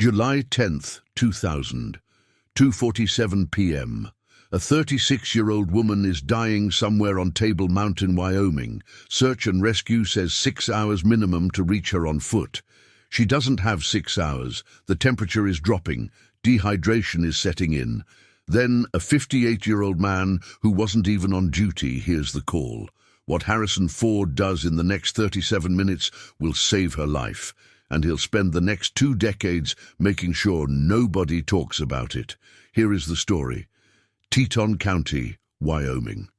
July 10th, 2:47 p.m. A 36-year-old woman is dying somewhere on Table Mountain, Wyoming. Search and rescue says 6 hours minimum to reach her on foot. She doesn't have 6 hours. The temperature is dropping. Dehydration is setting in. Then a 58-year-old man who wasn't even on duty hears the call. What Harrison Ford does in the next 37 minutes will save her life, and he'll spend the next 2 decades making sure nobody talks about it. Here is the story. Teton County, Wyoming.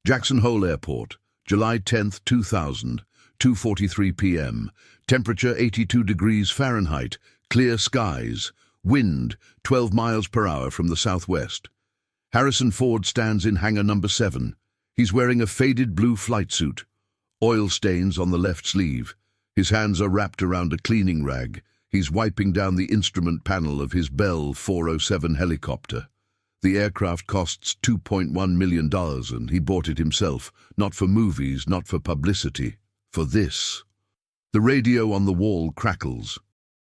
Jackson Hole Airport, July 10th, 2000, 2:43 p.m. Temperature 82 degrees Fahrenheit, clear skies, wind 12 miles per hour from the southwest. Harrison Ford stands in hangar number 7. He's wearing a faded blue flight suit, oil stains on the left sleeve. His hands are wrapped around a cleaning rag. He's wiping down the instrument panel of his Bell 407 helicopter. The aircraft costs $2.1 million, and he bought it himself, not for movies, not for publicity, for this. The radio on the wall crackles.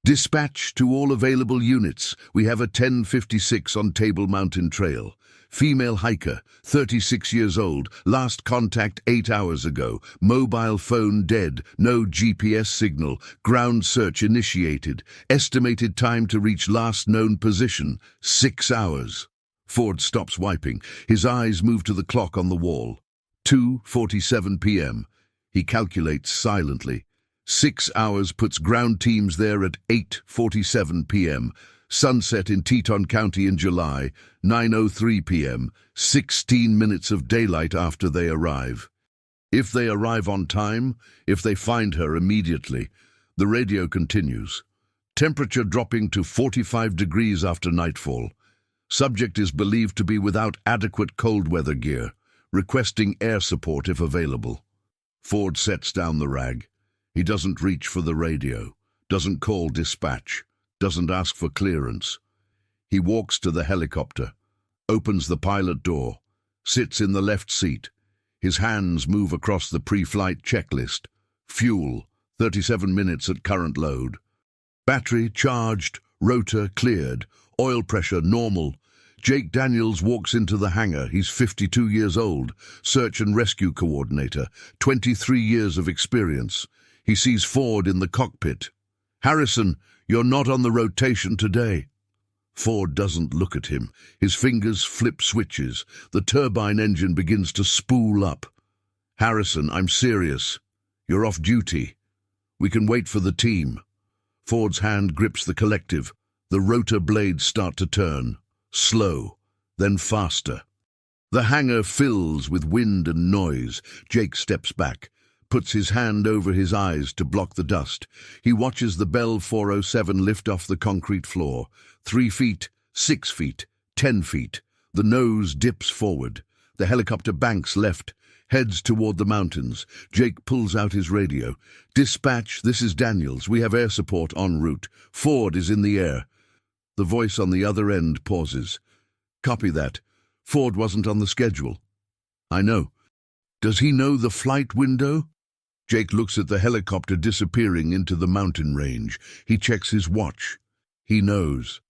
Dispatch to all available units. We have a 1056 on Table Mountain Trail. Female hiker, 36 years old, last contact 8 hours ago. Mobile phone dead, no GPS signal. Ground search initiated. Estimated time to reach last known position, 6 hours. Ford stops wiping. His eyes move to the clock on the wall. 2:47 p.m. He calculates silently. 6 hours puts ground teams there at 8:47 p.m. Sunset in Teton County in July, 9:03 p.m., 16 minutes of daylight after they arrive. If they arrive on time, if they find her immediately, the radio continues. Temperature dropping to 45 degrees after nightfall. Subject is believed to be without adequate cold weather gear, requesting air support if available. Ford sets down the rag. He doesn't reach for the radio, doesn't call dispatch, doesn't ask for clearance. He walks to the helicopter, opens the pilot door, sits in the left seat. His hands move across the pre-flight checklist. Fuel, 37 minutes at current load. Battery charged, rotor cleared, oil pressure normal. Jake Daniels walks into the hangar. He's 52 years old, search and rescue coordinator, 23 years of experience. He sees Ford in the cockpit. "Harrison, you're not on the rotation today." Ford doesn't look at him. His fingers flip switches. The turbine engine begins to spool up. "Harrison, I'm serious. You're off duty. We can wait for the team." Ford's hand grips the collective. The rotor blades start to turn. Slow, then faster. The hangar fills with wind and noise. Jake steps back, puts his hand over his eyes to block the dust. He watches the Bell 407 lift off the concrete floor. 3 feet, 6 feet, 10 feet. The nose dips forward. The helicopter banks left, heads toward the mountains. Jake pulls out his radio. "Dispatch, this is Daniels. We have air support en route. Ford is in the air." The voice on the other end pauses. "Copy that. Ford wasn't on the schedule." "I know. Does he know the flight window?" Jake looks at the helicopter disappearing into the mountain range. He checks his watch. He knows.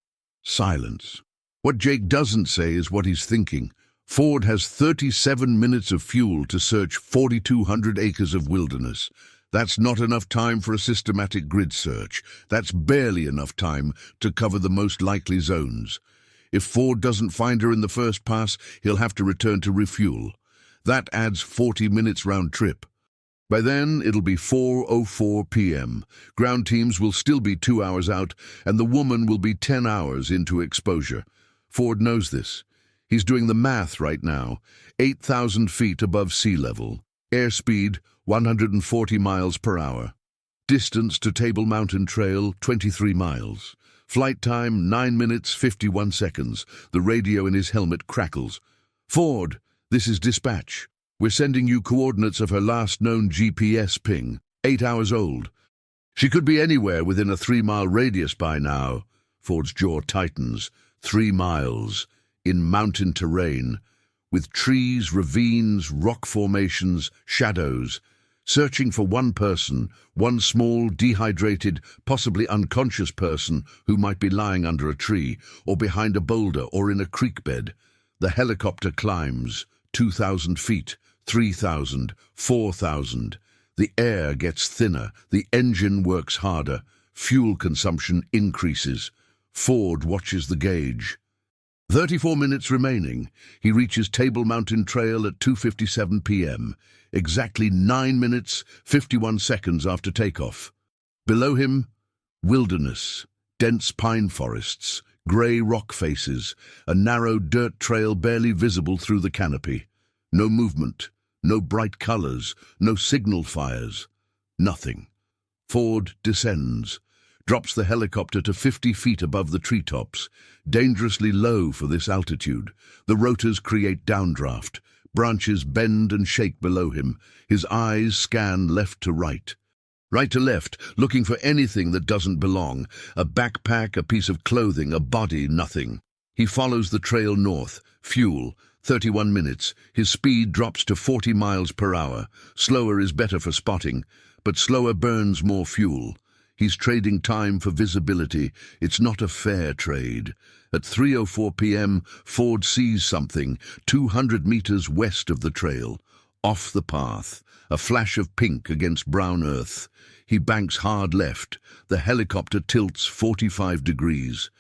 Silence. What Jake doesn't say is what he's thinking. Ford has 37 minutes of fuel to search 4,200 acres of wilderness. That's not enough time for a systematic grid search. That's barely enough time to cover the most likely zones. If Ford doesn't find her in the first pass, he'll have to return to refuel. That adds 40 minutes round trip. By then, it'll be 4:04 p.m. Ground teams will still be 2 hours out, and the woman will be 10 hours into exposure. Ford knows this. He's doing the math right now. 8,000 feet above sea level. Airspeed, 140 miles per hour. Distance to Table Mountain Trail, 23 miles. Flight time, 9 minutes, 51 seconds. The radio in his helmet crackles. "Ford, this is dispatch. We're sending you coordinates of her last known GPS ping, 8 hours old. She could be anywhere within a 3-mile radius by now." Ford's jaw tightens. 3 miles, in mountain terrain, with trees, ravines, rock formations, shadows. searching for one person, one small, dehydrated, possibly unconscious person who might be lying under a tree or behind a boulder or in a creek bed. The helicopter climbs 2,000 feet, 3,000, 4,000. The air gets thinner, the engine works harder, fuel consumption increases. Ford watches the gauge. 34 minutes remaining. He reaches Table Mountain Trail at 2:57 p.m., exactly 9 minutes, 51 seconds after takeoff. Below him, wilderness, dense pine forests, grey rock faces, a narrow dirt trail barely visible through the canopy. No movement, no bright colors, no signal fires, nothing. Ford descends, drops the helicopter to 50 feet above the treetops, dangerously low for this altitude. The rotors create downdraft. Branches bend and shake below him. His eyes scan left to right. Right to left, looking for anything that doesn't belong. A backpack, a piece of clothing, a body, nothing. He follows the trail north. Fuel, 31 minutes. His speed drops to 40 miles per hour. Slower is better for spotting, but slower burns more fuel. He's trading time for visibility. It's not a fair trade. At 3:04 p.m., Ford sees something 200 meters west of the trail. Off the path, a flash of pink against brown earth. He banks hard left. The helicopter tilts 45 degrees.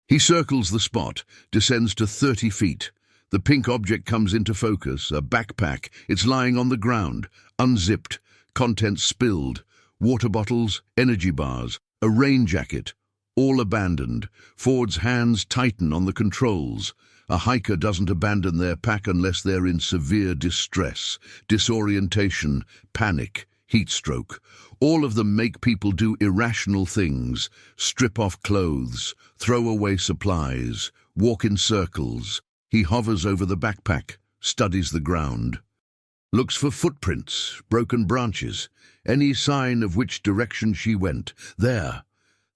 He circles the spot, descends to 30 feet. The pink object comes into focus, a backpack. It's lying on the ground, unzipped, contents spilled. Water bottles, energy bars, a rain jacket, all abandoned. Ford's hands tighten on the controls. A hiker doesn't abandon their pack unless they're in severe distress, disorientation, panic, heat stroke. All of them make people do irrational things, strip off clothes, throw away supplies, walk in circles. He hovers over the backpack, studies the ground. Looks for footprints, broken branches, any sign of which direction she went. There,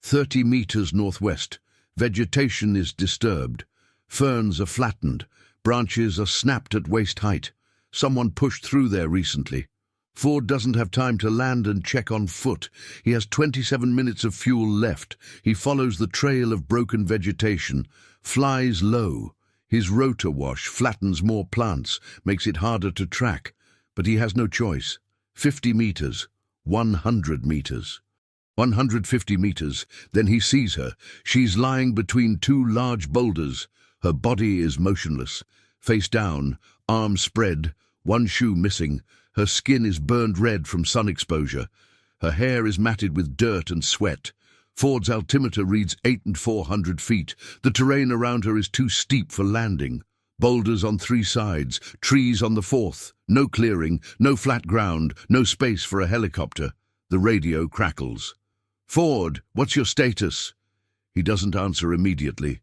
30 meters northwest. Vegetation is disturbed. Ferns are flattened. Branches are snapped at waist height. Someone pushed through there recently. Ford doesn't have time to land and check on foot. He has 27 minutes of fuel left. He follows the trail of broken vegetation, flies low. His rotor wash flattens more plants, makes it harder to track. But he has no choice. 50 meters, 100 meters. 150 meters, then he sees her. She's lying between two large boulders. Her body is motionless, face down, arms spread, one shoe missing. Her skin is burned red from sun exposure. Her hair is matted with dirt and sweat. Ford's altimeter reads 8,400 feet. The terrain around her is too steep for landing. Boulders on 3 sides, trees on the 4th. No clearing, no flat ground, no space for a helicopter. The radio crackles. "Ford, what's your status?" He doesn't answer immediately.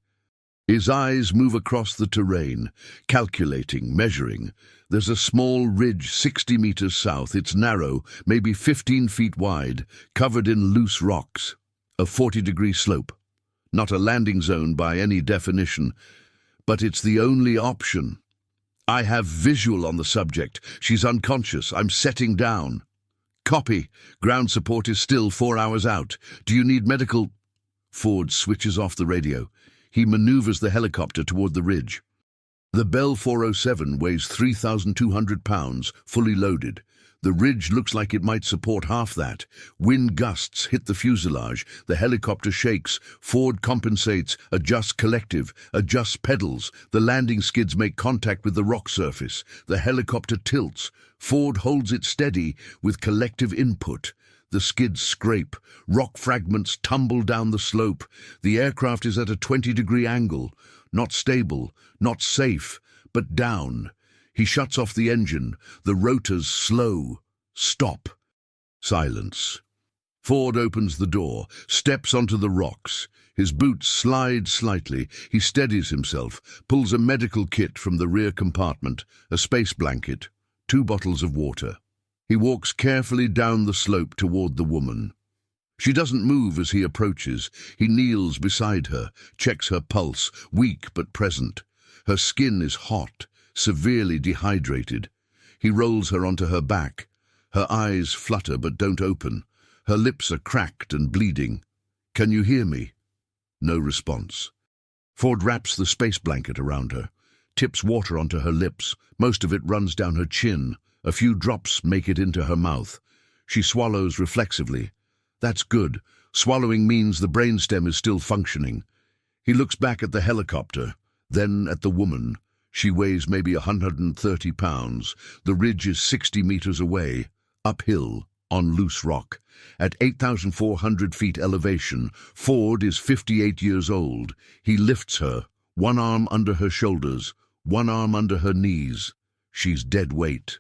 His eyes move across the terrain, calculating, measuring. There's a small ridge 60 meters south. It's narrow, maybe 15 feet wide, covered in loose rocks. A 40-degree slope. Not a landing zone by any definition, but it's the only option. "I have visual on the subject. She's unconscious. I'm setting down." "Copy. Ground support is still 4 hours out. Do you need medical?" Ford switches off the radio. He maneuvers the helicopter toward the ridge. The Bell 407 weighs 3,200 pounds, fully loaded. The ridge looks like it might support half that. Wind gusts hit the fuselage. The helicopter shakes. Ford compensates, adjusts collective, adjusts pedals. The landing skids make contact with the rock surface. The helicopter tilts. Ford holds it steady with collective input. The skids scrape. Rock fragments tumble down the slope. The aircraft is at a 20-degree angle. Not stable, not safe, but down. He shuts off the engine. The rotors slow. Stop. Silence. Ford opens the door, steps onto the rocks. His boots slide slightly. He steadies himself, pulls a medical kit from the rear compartment, a space blanket, 2 bottles of water. He walks carefully down the slope toward the woman. She doesn't move as he approaches. He kneels beside her, checks her pulse, weak but present. Her skin is hot, severely dehydrated. He rolls her onto her back. Her eyes flutter but don't open. Her lips are cracked and bleeding. "Can you hear me?" No response. Ford wraps the space blanket around her, tips water onto her lips. Most of it runs down her chin. A few drops make it into her mouth. She swallows reflexively. That's good. Swallowing means the brainstem is still functioning. He looks back at the helicopter, then at the woman. She weighs maybe 130 pounds. The ridge is 60 meters away, uphill, on loose rock. At 8,400 feet elevation, Ford is 58 years old. He lifts her, one arm under her shoulders, one arm under her knees. She's dead weight.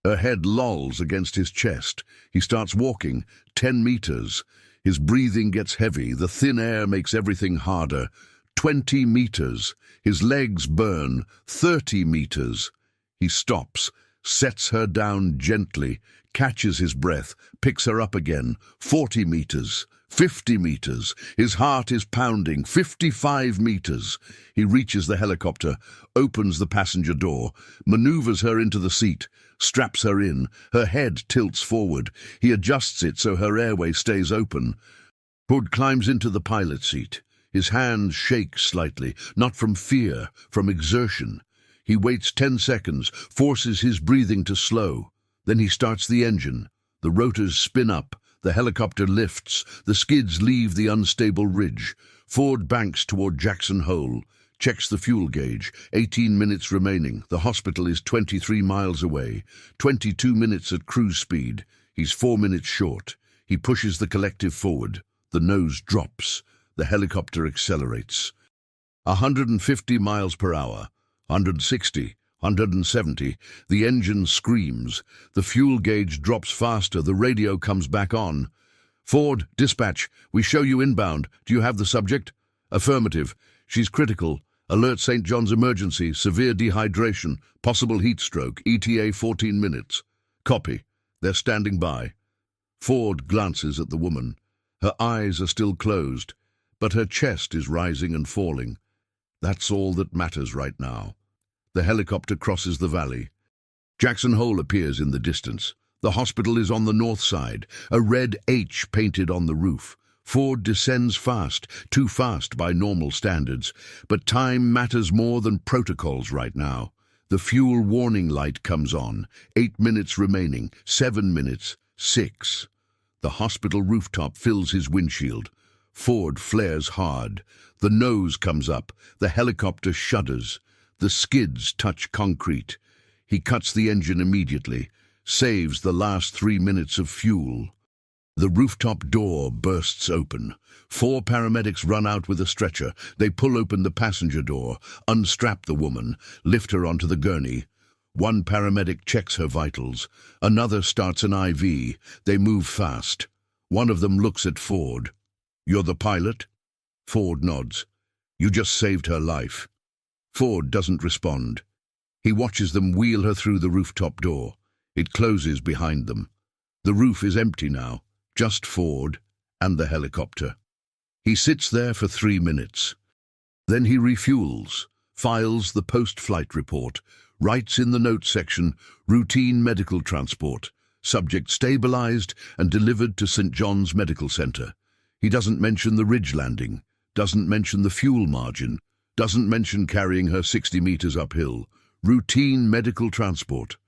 Her head lolls against his chest. He starts walking, 10 meters. His breathing gets heavy. The thin air makes everything harder. 20 meters. His legs burn. 30 meters. He stops, sets her down gently, catches his breath, picks her up again. 40 meters. 50 meters. His heart is pounding. 55 meters. He reaches the helicopter, opens the passenger door, maneuvers her into the seat, straps her in. Her head tilts forward. He adjusts it so her airway stays open. Ford climbs into the pilot seat. His hands shake slightly, not from fear, from exertion. He waits 10 seconds, forces his breathing to slow. Then he starts the engine. The rotors spin up. The helicopter lifts. The skids leave the unstable ridge. Ford banks toward Jackson Hole. Checks the fuel gauge. 18 minutes remaining. The hospital is 23 miles away. 22 minutes at cruise speed. He's 4 minutes short. He pushes the collective forward. The nose drops. The helicopter accelerates. 150 miles per hour. 160. 170. The engine screams. The fuel gauge drops faster. The radio comes back on. "Ford, dispatch. We show you inbound. Do you have the subject?" "Affirmative. She's critical. Alert St. John's emergency. Severe dehydration. Possible heat stroke. ETA 14 minutes. Copy. They're standing by." Ford glances at the woman. Her eyes are still closed, but her chest is rising and falling. That's all that matters right now. The helicopter crosses the valley. Jackson Hole appears in the distance. The hospital is on the north side, a red H painted on the roof. Ford descends fast, too fast by normal standards, but time matters more than protocols right now. The fuel warning light comes on. 8 minutes remaining, 7 minutes, 6. The hospital rooftop fills his windshield. Ford flares hard. The nose comes up. The helicopter shudders. The skids touch concrete. He cuts the engine immediately, saves the last 3 minutes of fuel. The rooftop door bursts open. 4 paramedics run out with a stretcher. They pull open the passenger door, unstrap the woman, lift her onto the gurney. 1 paramedic checks her vitals. Another starts an IV. They move fast. One of them looks at Ford. "You're the pilot?" Ford nods. "You just saved her life." Ford doesn't respond. He watches them wheel her through the rooftop door. It closes behind them. The roof is empty now, just Ford and the helicopter. He sits there for 3 minutes. Then he refuels, files the post-flight report, writes in the notes section, "Routine medical transport, subject stabilized and delivered to St. John's Medical Center." He doesn't mention the ridge landing, doesn't mention the fuel margin, doesn't mention carrying her 60 meters uphill. Routine medical transport.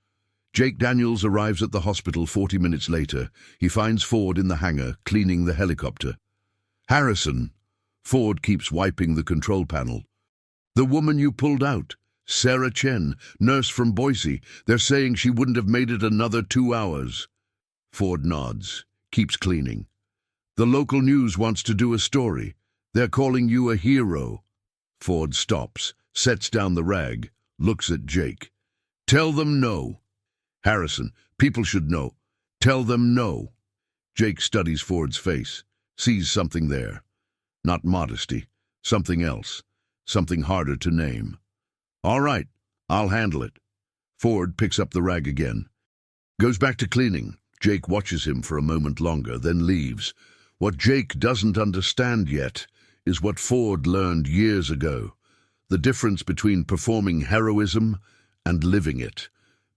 Jake Daniels arrives at the hospital 40 minutes later. He finds Ford in the hangar, cleaning the helicopter. "Harrison." Ford keeps wiping the control panel. "The woman you pulled out. Sarah Chen, nurse from Boise. They're saying she wouldn't have made it another 2 hours. Ford nods, keeps cleaning. "The local news wants to do a story. They're calling you a hero." Ford stops, sets down the rag, looks at Jake. "Tell them no." "Harrison, people should know. Tell them no." Jake studies Ford's face, sees something there. Not modesty, something else, something harder to name. "All right, I'll handle it." Ford picks up the rag again. Goes back to cleaning. Jake watches him for a moment longer, then leaves. What Jake doesn't understand yet is what Ford learned years ago. The difference between performing heroism and living it.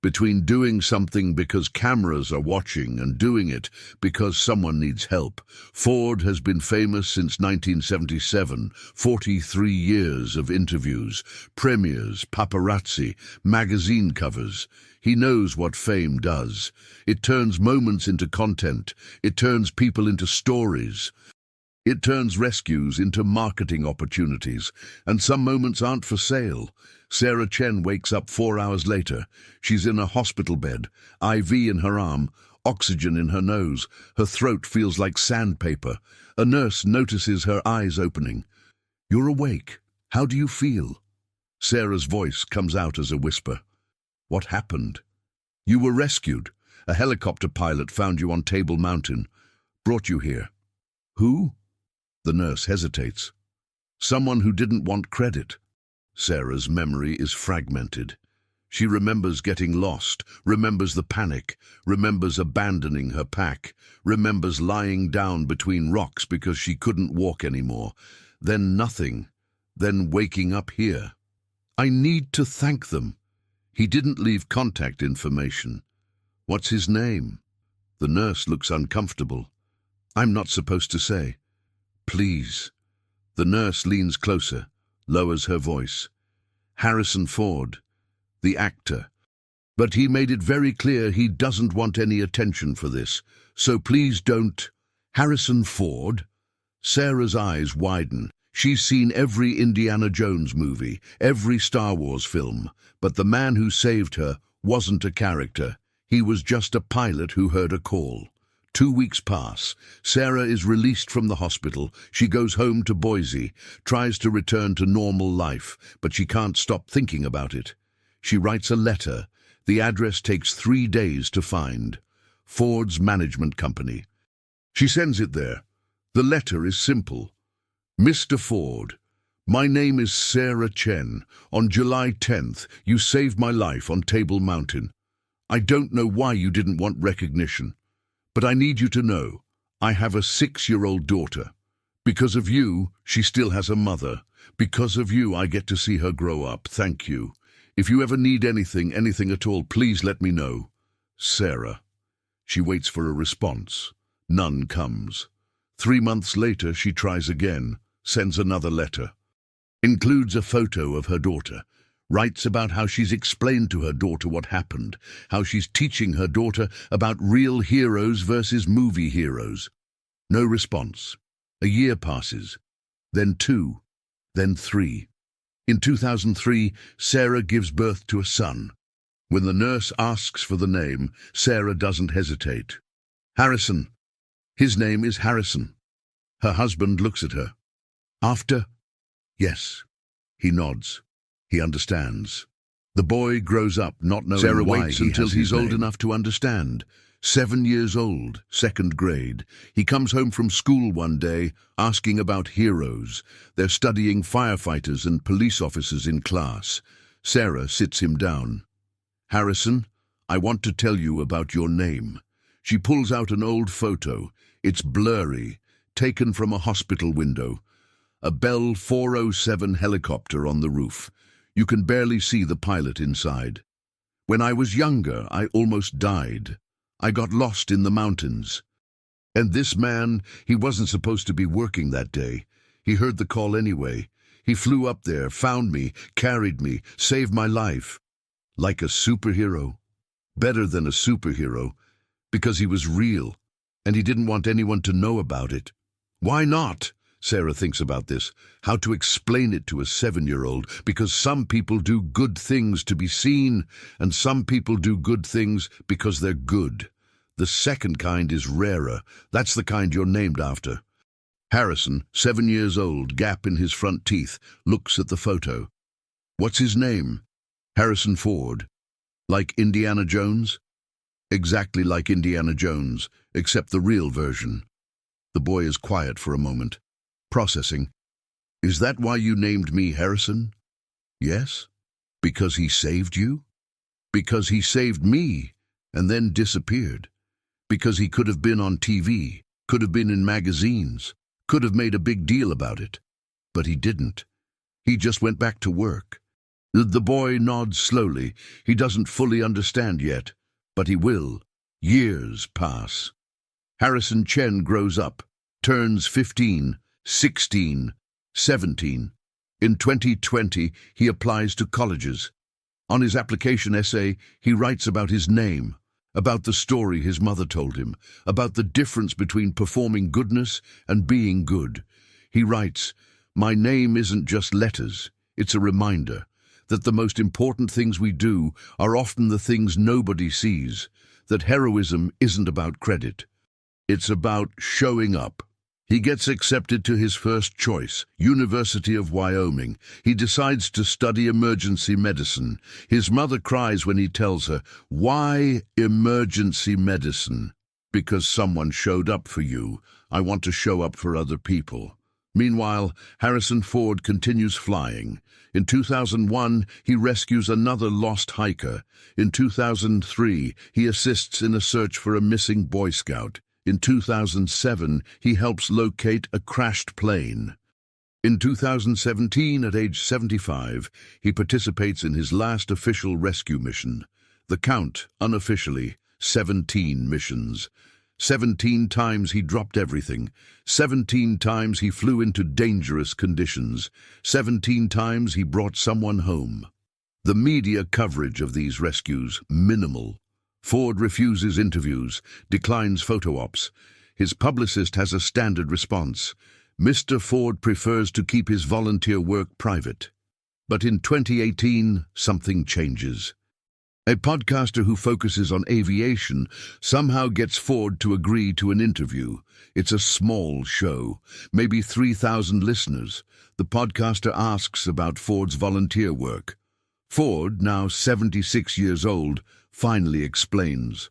between doing something because cameras are watching and doing it because someone needs help. Ford has been famous since 1977, 43 years of interviews, premieres, paparazzi, magazine covers. He knows what fame does. It turns moments into content. It turns people into stories. It turns rescues into marketing opportunities, and some moments aren't for sale. Sarah Chen wakes up 4 hours later. She's in a hospital bed, IV in her arm, oxygen in her nose. Her throat feels like sandpaper. A nurse notices her eyes opening. "You're awake. How do you feel?" Sarah's voice comes out as a whisper. "What happened?" "You were rescued. A helicopter pilot found you on Table Mountain. Brought you here." "Who?" The nurse hesitates. "Someone who didn't want credit." Sarah's memory is fragmented. She remembers getting lost, remembers the panic, remembers abandoning her pack, remembers lying down between rocks because she couldn't walk anymore. Then nothing. Then waking up here. "I need to thank them. He didn't leave contact information." "What's his name?" The nurse looks uncomfortable. "I'm not supposed to say." "Please." The nurse leans closer, lowers her voice. "Harrison Ford, the actor. But he made it very clear he doesn't want any attention for this, so please don't." "Harrison Ford?" Sarah's eyes widen. She's seen every Indiana Jones movie, every Star Wars film, but the man who saved her wasn't a character. He was just a pilot who heard a call. 2 weeks pass. Sarah is released from the hospital. She goes home to Boise, tries to return to normal life, but she can't stop thinking about it. She writes a letter. The address takes 3 days to find. Ford's management company. She sends it there. The letter is simple. "Mr. Ford, my name is Sarah Chen. On July 10th, you saved my life on Table Mountain. I don't know why you didn't want recognition. But I need you to know, I have a 6-year-old daughter. Because of you, she still has a mother. Because of you, I get to see her grow up. Thank you. If you ever need anything at all, please let me know. Sarah." She waits for a response. None comes. 3 months later, she tries again, sends another letter. Includes a photo of her daughter. Writes about how she's explained to her daughter what happened, how she's teaching her daughter about real heroes versus movie heroes. No response. A year passes, then 2, then 3. In 2003, Sarah gives birth to a son. When the nurse asks for the name, Sarah doesn't hesitate. "Harrison. His name is Harrison." Her husband looks at her. "After?" "Yes." He nods. He understands. The boy grows up not knowing Sarah why waits he until has he's his old name. Enough to understand. 7 years old, 2nd grade. He comes home from school one day asking about heroes. They're studying firefighters and police officers in class. Sarah sits him down. "Harrison, I want to tell you about your name." She pulls out an old photo. It's blurry, taken from a hospital window. A Bell 407 helicopter on the roof. You can barely see the pilot inside. "When I was younger, I almost died. I got lost in the mountains." And this man, he wasn't supposed to be working that day. He heard the call anyway. He flew up there, found me, carried me, saved my life. Like a superhero. Better than a superhero, because he was real, and he didn't want anyone to know about it. Why not? Sarah thinks about this, how to explain it to a 7-year-old, because some people do good things to be seen, and some people do good things because they're good. The second kind is rarer. That's the kind you're named after. Harrison, 7 years old, gap in his front teeth, looks at the photo. What's his name? Harrison Ford. Like Indiana Jones? Exactly like Indiana Jones, except the real version. The boy is quiet for a moment. Processing. Is that why you named me Harrison? Yes. Because he saved you? Because he saved me and then disappeared. Because he could have been on TV, could have been in magazines, could have made a big deal about it. But he didn't. He just went back to work. The boy nods slowly. He doesn't fully understand yet, but he will. Years pass. Harrison Chen grows up, turns 15, 16, 17. In 2020, he applies to colleges. On his application essay, he writes about his name, about the story his mother told him, about the difference between performing goodness and being good. He writes, "My name isn't just letters, it's a reminder that the most important things we do are often the things nobody sees, that heroism isn't about credit. It's about showing up." He gets accepted to his first choice, University of Wyoming. He decides to study emergency medicine. His mother cries when he tells her, "Why emergency medicine?" "Because someone showed up for you. I want to show up for other people." Meanwhile, Harrison Ford continues flying. In 2001, he rescues another lost hiker. In 2003, he assists in a search for a missing Boy Scout. In 2007, he helps locate a crashed plane. In 2017, at age 75, he participates in his last official rescue mission. The count, unofficially, 17 missions. 17 times he dropped everything. 17 times he flew into dangerous conditions. 17 times he brought someone home. The media coverage of these rescues, minimal. Ford refuses interviews, declines photo ops. His publicist has a standard response. Mr. Ford prefers to keep his volunteer work private. But in 2018, something changes. A podcaster who focuses on aviation somehow gets Ford to agree to an interview. It's a small show, maybe 3,000 listeners. The podcaster asks about Ford's volunteer work. Ford, now 76 years old, finally explains.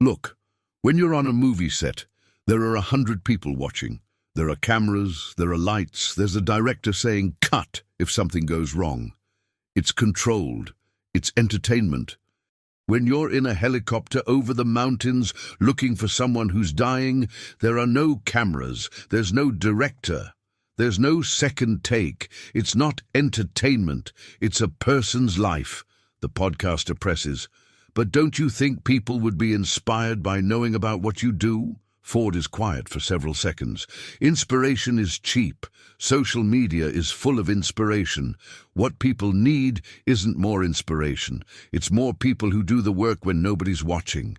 "Look, when you're on a movie set, there are 100 people watching. There are cameras, there are lights, there's a director saying, 'Cut,' if something goes wrong. It's controlled. It's entertainment. When you're in a helicopter over the mountains looking for someone who's dying, there are no cameras, there's no director. There's no second take. It's not entertainment. It's a person's life," the podcaster presses. "But don't you think people would be inspired by knowing about what you do?" Ford is quiet for several seconds. "Inspiration is cheap. Social media is full of inspiration. What people need isn't more inspiration. It's more people who do the work when nobody's watching."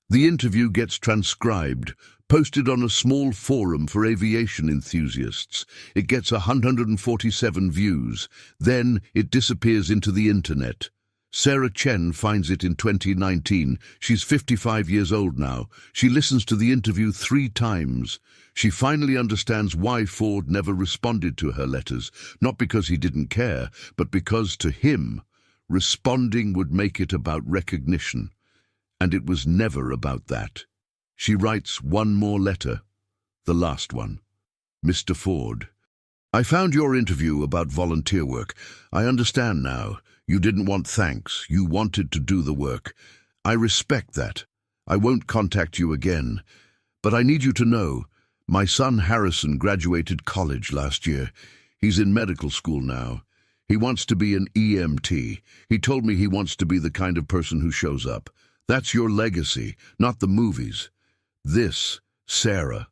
The interview gets transcribed, posted on a small forum for aviation enthusiasts. It gets 147 views. Then it disappears into the internet. Sarah Chen finds it in 2019. She's 55 years old now. She listens to the interview 3 times. She finally understands why Ford never responded to her letters, not because he didn't care, but because to him, responding would make it about recognition. And it was never about that. She writes one more letter, the last one. "Mr. Ford, I found your interview about volunteer work. I understand now. You didn't want thanks. You wanted to do the work. I respect that. I won't contact you again. But I need you to know, my son Harrison graduated college last year. He's in medical school now. He wants to be an EMT. He told me he wants to be the kind of person who shows up. That's your legacy, not the movies. This, Sarah."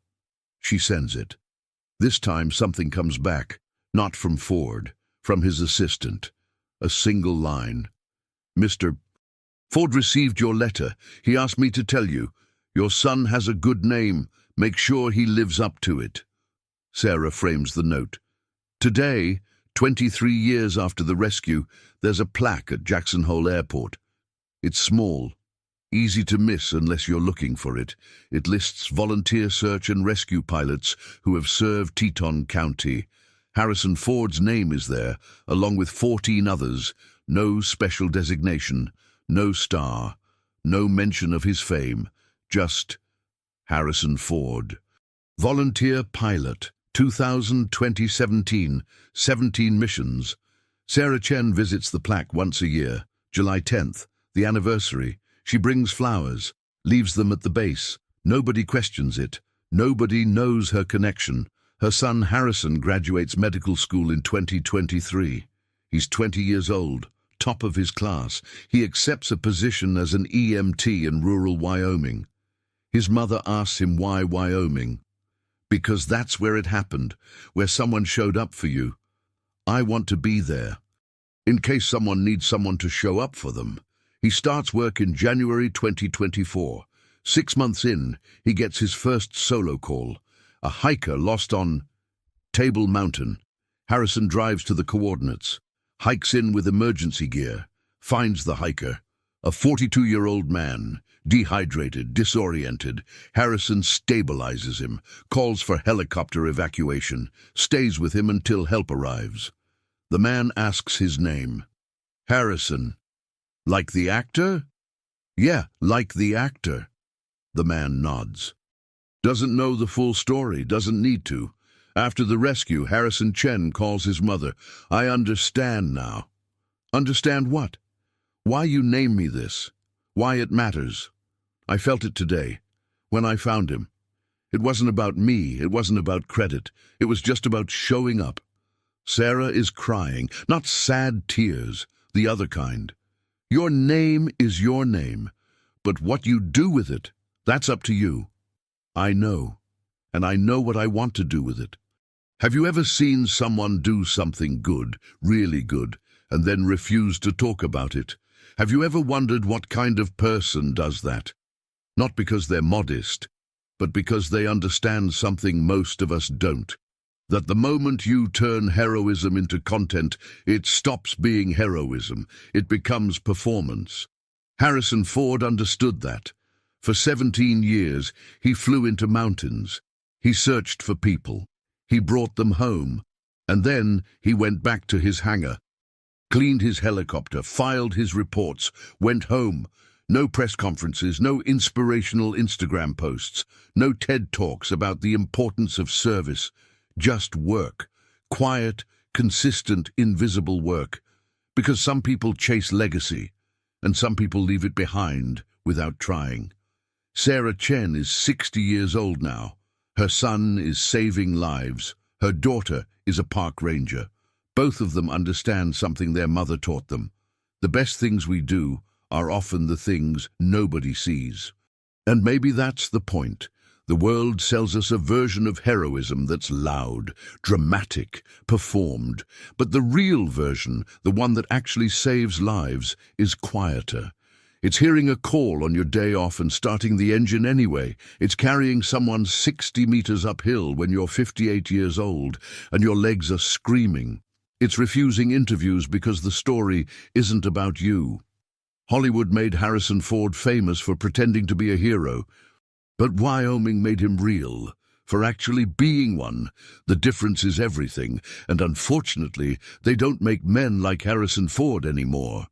She sends it. This time something comes back, not from Ford, from his assistant. A single line. "Mr. Ford received your letter. He asked me to tell you. Your son has a good name. Make sure he lives up to it." Sarah frames the note. "Today, 23 years after the rescue, there's a plaque at Jackson Hole Airport. It's small, easy to miss unless you're looking for it. It lists volunteer search and rescue pilots who have served Teton County. Harrison Ford's name is there, along with 14 others. No special designation, no star, no mention of his fame, just Harrison Ford. Volunteer pilot, 2017, 17 missions. Sarah Chen visits the plaque once a year, July 10th, the anniversary. She brings flowers, leaves them at the base. Nobody questions it. Nobody knows her connection. Her son Harrison graduates medical school in 2023. He's 20 years old, top of his class. He accepts a position as an EMT in rural Wyoming. His mother asks him why Wyoming. Because that's where it happened, where someone showed up for you. I want to be there. In case someone needs someone to show up for them. He starts work in January 2024. 6 months in, he gets his first solo call. A hiker lost on Table Mountain. Harrison drives to the coordinates, hikes in with emergency gear, finds the hiker, a 42-year-old man, dehydrated, disoriented. Harrison stabilizes him, calls for helicopter evacuation, stays with him until help arrives. The man asks his name. Harrison. Like the actor? Yeah, like the actor. The man nods. Doesn't know the full story, doesn't need to. After the rescue, Harrison Chen calls his mother. I understand now. Understand what? Why you name me this? Why it matters? I felt it today, when I found him. It wasn't about me, it wasn't about credit. It was just about showing up. Sarah is crying, not sad tears, the other kind. Your name is your name, but what you do with it, that's up to you. I know, and I know what I want to do with it. Have you ever seen someone do something good, really good, and then refuse to talk about it? Have you ever wondered what kind of person does that? Not because they're modest, but because they understand something most of us don't. That the moment you turn heroism into content, it stops being heroism. It becomes performance. Harrison Ford understood that. For 17 years, he flew into mountains. He searched for people. He brought them home. And then he went back to his hangar, cleaned his helicopter, filed his reports, went home. No press conferences, no inspirational Instagram posts, no TED Talks about the importance of service. Just work. Quiet, consistent, invisible work. Because some people chase legacy, and some people leave it behind without trying. Sarah Chen is 60 years old now. Her son is saving lives. Her daughter is a park ranger. Both of them understand something their mother taught them. The best things we do are often the things nobody sees. And maybe that's the point. The world sells us a version of heroism that's loud, dramatic, performed. But the real version, the one that actually saves lives, is quieter. It's hearing a call on your day off and starting the engine anyway. It's carrying someone 60 meters uphill when you're 58 years old and your legs are screaming. It's refusing interviews because the story isn't about you. Hollywood made Harrison Ford famous for pretending to be a hero. But Wyoming made him real, for actually being one. The difference is everything, and unfortunately, they don't make men like Harrison Ford anymore.